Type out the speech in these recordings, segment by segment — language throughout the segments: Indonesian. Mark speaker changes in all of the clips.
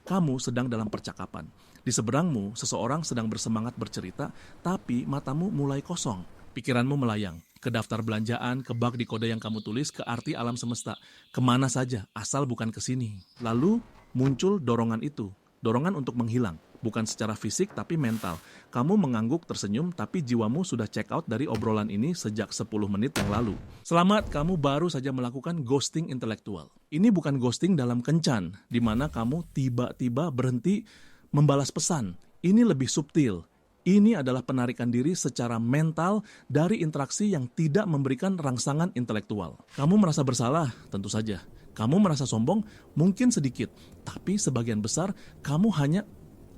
Speaker 1: kamu sedang dalam percakapan. Di seberangmu, seseorang sedang bersemangat bercerita, tapi matamu mulai kosong. Pikiranmu melayang, ke daftar belanjaan, ke bug di kode yang kamu tulis, ke arti alam semesta. Kemana saja, asal bukan ke sini. Lalu muncul dorongan itu, dorongan untuk menghilang. Bukan secara fisik tapi mental. Kamu mengangguk tersenyum tapi jiwamu sudah check out dari obrolan ini sejak 10 menit yang lalu. Selamat, kamu baru saja melakukan ghosting intelektual. Ini bukan ghosting dalam kencan, di mana kamu tiba-tiba berhenti membalas pesan. Ini lebih subtil. Ini adalah penarikan diri secara mental dari interaksi yang tidak memberikan rangsangan intelektual. Kamu merasa bersalah? Tentu saja. Kamu merasa sombong? Mungkin sedikit. Tapi sebagian besar kamu hanya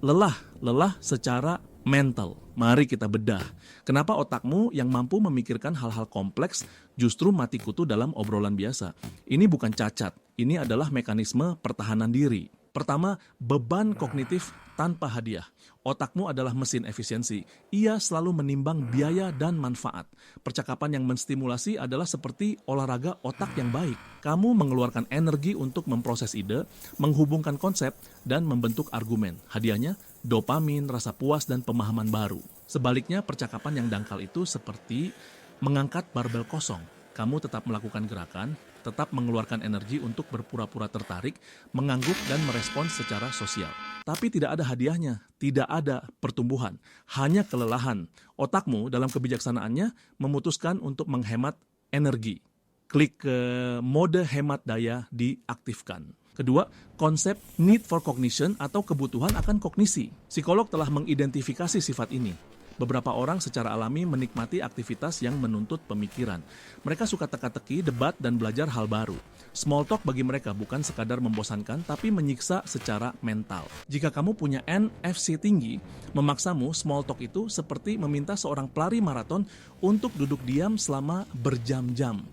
Speaker 1: lelah secara mental. Mari kita bedah. Kenapa otakmu yang mampu memikirkan hal-hal kompleks justru mati kutu dalam obrolan biasa? Ini bukan cacat. Ini adalah mekanisme pertahanan diri. Pertama, beban kognitif tanpa hadiah. Otakmu adalah mesin efisiensi. Ia selalu menimbang biaya dan manfaat. Percakapan yang menstimulasi adalah seperti olahraga otak yang baik. Kamu mengeluarkan energi untuk memproses ide, menghubungkan konsep, dan membentuk argumen. Hadiahnya, dopamin, rasa puas, dan pemahaman baru. Sebaliknya, percakapan yang dangkal itu seperti mengangkat barbel kosong. Kamu tetap melakukan gerakan, tetap mengeluarkan energi untuk berpura-pura tertarik, mengangguk, dan merespons secara sosial. Tapi tidak ada hadiahnya, tidak ada pertumbuhan, hanya kelelahan. Otakmu dalam kebijaksanaannya memutuskan untuk menghemat energi. Klik ke mode hemat daya diaktifkan. Kedua, konsep need for cognition atau kebutuhan akan kognisi. Psikolog telah mengidentifikasi sifat ini. Beberapa orang secara alami menikmati aktivitas yang menuntut pemikiran. Mereka suka teka-teki, debat, dan belajar hal baru. Small talk bagi mereka bukan sekadar membosankan, tapi menyiksa secara mental. Jika kamu punya NFC tinggi, memaksamu small talk itu seperti meminta seorang pelari maraton untuk duduk diam selama berjam-jam.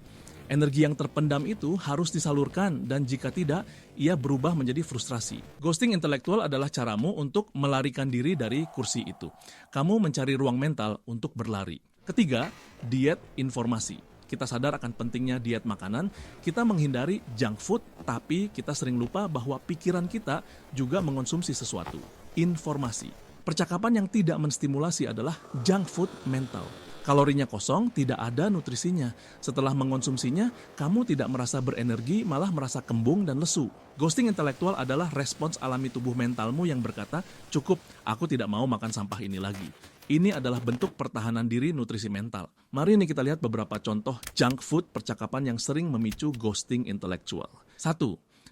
Speaker 1: Energi yang terpendam itu harus disalurkan dan jika tidak, ia berubah menjadi frustrasi. Ghosting intelektual adalah caramu untuk melarikan diri dari kursi itu. Kamu mencari ruang mental untuk berlari. Ketiga, diet informasi. Kita sadar akan pentingnya diet makanan, kita menghindari junk food, tapi kita sering lupa bahwa pikiran kita juga mengonsumsi sesuatu. Informasi. Percakapan yang tidak menstimulasi adalah junk food mental. Kalorinya kosong, tidak ada nutrisinya. Setelah mengonsumsinya, kamu tidak merasa berenergi, malah merasa kembung dan lesu. Ghosting intelektual adalah respons alami tubuh mentalmu yang berkata, cukup, aku tidak mau makan sampah ini lagi. Ini adalah bentuk pertahanan diri nutrisi mental. Mari ini kita lihat beberapa contoh junk food percakapan yang sering memicu ghosting intelektual. 1.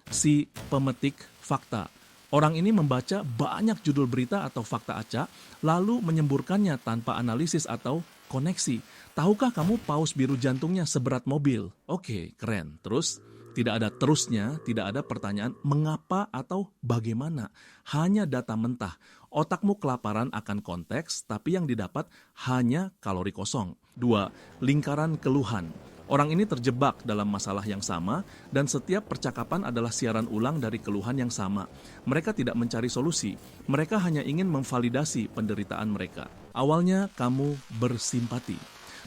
Speaker 1: Si pemetik fakta. Orang ini membaca banyak judul berita atau fakta acak, lalu menyemburkannya tanpa analisis atau koneksi. Tahukah kamu paus biru jantungnya seberat mobil? Oke, keren. Terus, tidak ada terusnya, tidak ada pertanyaan mengapa atau bagaimana. Hanya data mentah. Otakmu kelaparan akan konteks, tapi yang didapat hanya kalori kosong. 2. Lingkaran keluhan. Orang ini terjebak dalam masalah yang sama dan setiap percakapan adalah siaran ulang dari keluhan yang sama. Mereka tidak mencari solusi, mereka hanya ingin memvalidasi penderitaan mereka. Awalnya kamu bersimpati.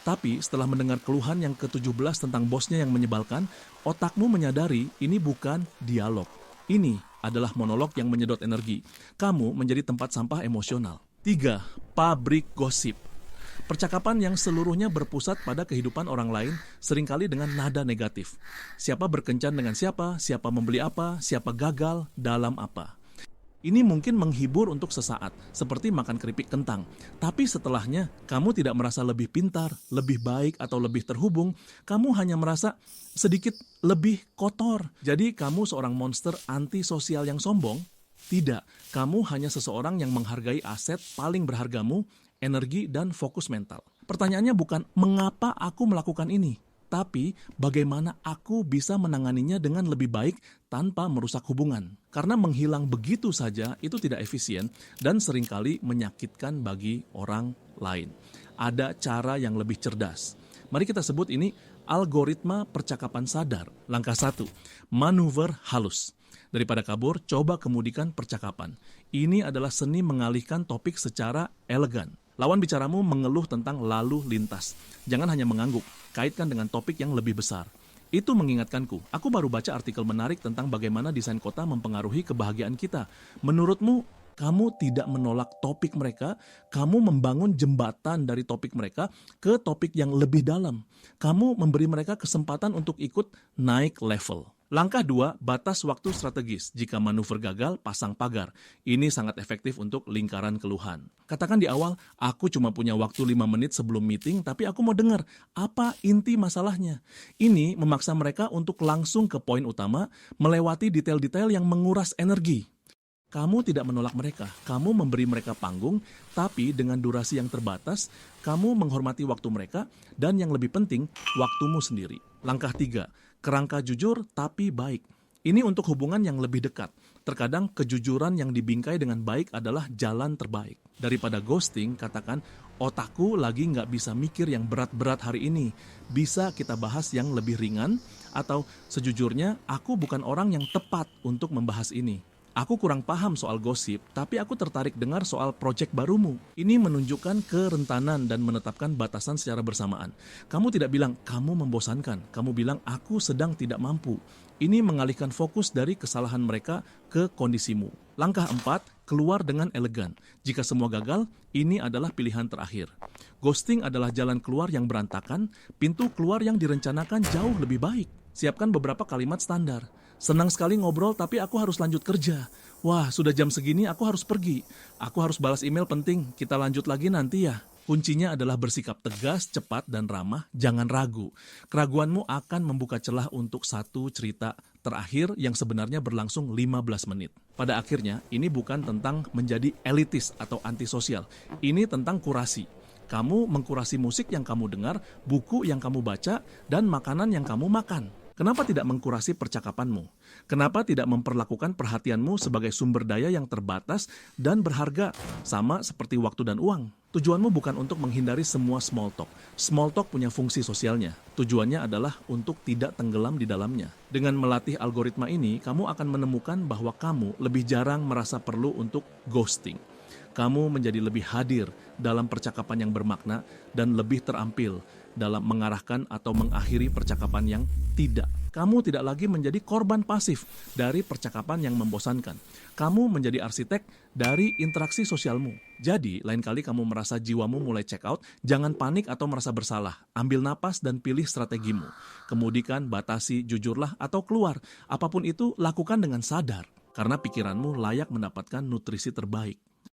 Speaker 1: Tapi setelah mendengar keluhan yang ke-17 tentang bosnya yang menyebalkan, otakmu menyadari ini bukan dialog. Ini adalah monolog yang menyedot energi. Kamu menjadi tempat sampah emosional. 3. Pabrik gosip. Percakapan yang seluruhnya berpusat pada kehidupan orang lain seringkali dengan nada negatif. Siapa berkencan dengan siapa, siapa membeli apa, siapa gagal, dalam apa. Ini mungkin menghibur untuk sesaat, seperti makan keripik kentang. Tapi setelahnya, kamu tidak merasa lebih pintar, lebih baik, atau lebih terhubung. Kamu hanya merasa sedikit lebih kotor. Jadi kamu seorang monster antisosial yang sombong? Tidak, kamu hanya seseorang yang menghargai aset paling berhargamu, energi, dan fokus mental. Pertanyaannya bukan mengapa aku melakukan ini, tapi bagaimana aku bisa menanganinya dengan lebih baik tanpa merusak hubungan. Karena menghilang begitu saja itu tidak efisien dan seringkali menyakitkan bagi orang lain. Ada cara yang lebih cerdas. Mari kita sebut ini algoritma percakapan sadar. Langkah 1, manuver halus. Daripada kabur, coba kemudikan percakapan. Ini adalah seni mengalihkan topik secara elegan. Lawan bicaramu mengeluh tentang lalu lintas. Jangan hanya mengangguk, kaitkan dengan topik yang lebih besar. Itu mengingatkanku, aku baru baca artikel menarik tentang bagaimana desain kota mempengaruhi kebahagiaan kita. Menurutmu, kamu tidak menolak topik mereka, kamu membangun jembatan dari topik mereka ke topik yang lebih dalam. Kamu memberi mereka kesempatan untuk ikut naik level. Langkah 2, batas waktu strategis. Jika manuver gagal, pasang pagar. Ini sangat efektif untuk lingkaran keluhan. Katakan di awal, aku cuma punya waktu 5 menit sebelum meeting, tapi aku mau dengar apa inti masalahnya. Ini memaksa mereka untuk langsung ke poin utama, melewati detail-detail yang menguras energi. Kamu tidak menolak mereka, kamu memberi mereka panggung, tapi dengan durasi yang terbatas, kamu menghormati waktu mereka, dan yang lebih penting, waktumu sendiri. Langkah 3, kerangka jujur tapi baik. Ini untuk hubungan yang lebih dekat. Terkadang kejujuran yang dibingkai dengan baik adalah jalan terbaik. Daripada ghosting, katakan, otakku lagi nggak bisa mikir yang berat-berat hari ini. Bisa kita bahas yang lebih ringan, atau sejujurnya, aku bukan orang yang tepat untuk membahas ini. Aku kurang paham soal gosip, tapi aku tertarik dengar soal proyek barumu. Ini menunjukkan kerentanan dan menetapkan batasan secara bersamaan. Kamu tidak bilang, kamu membosankan. Kamu bilang, aku sedang tidak mampu. Ini mengalihkan fokus dari kesalahan mereka ke kondisimu. Langkah 4, keluar dengan elegan. Jika semua gagal, ini adalah pilihan terakhir. Ghosting adalah jalan keluar yang berantakan, pintu keluar yang direncanakan jauh lebih baik. Siapkan beberapa kalimat standar. Senang sekali ngobrol, tapi aku harus lanjut kerja. Wah, sudah jam segini, aku harus pergi. Aku harus balas email penting, kita lanjut lagi nanti ya. Kuncinya adalah bersikap tegas, cepat, dan ramah, jangan ragu. Keraguanmu akan membuka celah untuk satu cerita terakhir yang sebenarnya berlangsung 15 menit. Pada akhirnya, ini bukan tentang menjadi elitis atau antisosial. Ini tentang kurasi. Kamu mengkurasi musik yang kamu dengar, buku yang kamu baca, dan makanan yang kamu makan. Kenapa tidak mengkurasi percakapanmu? Kenapa tidak memperlakukan perhatianmu sebagai sumber daya yang terbatas dan berharga, sama seperti waktu dan uang? Tujuanmu bukan untuk menghindari semua small talk. Small talk punya fungsi sosialnya. Tujuannya adalah untuk tidak tenggelam di dalamnya. Dengan melatih algoritma ini, kamu akan menemukan bahwa kamu lebih jarang merasa perlu untuk ghosting. Kamu menjadi lebih hadir dalam percakapan yang bermakna dan lebih terampil dalam mengarahkan atau mengakhiri percakapan yang tidak. Kamu tidak lagi menjadi korban pasif dari percakapan yang membosankan. Kamu menjadi arsitek dari interaksi sosialmu. Jadi, lain kali kamu merasa jiwamu mulai check out, jangan panik atau merasa bersalah. Ambil napas dan pilih strategimu. Kemudikan, batasi, jujurlah, atau keluar. Apapun itu, lakukan dengan sadar. Karena pikiranmu layak mendapatkan nutrisi terbaik.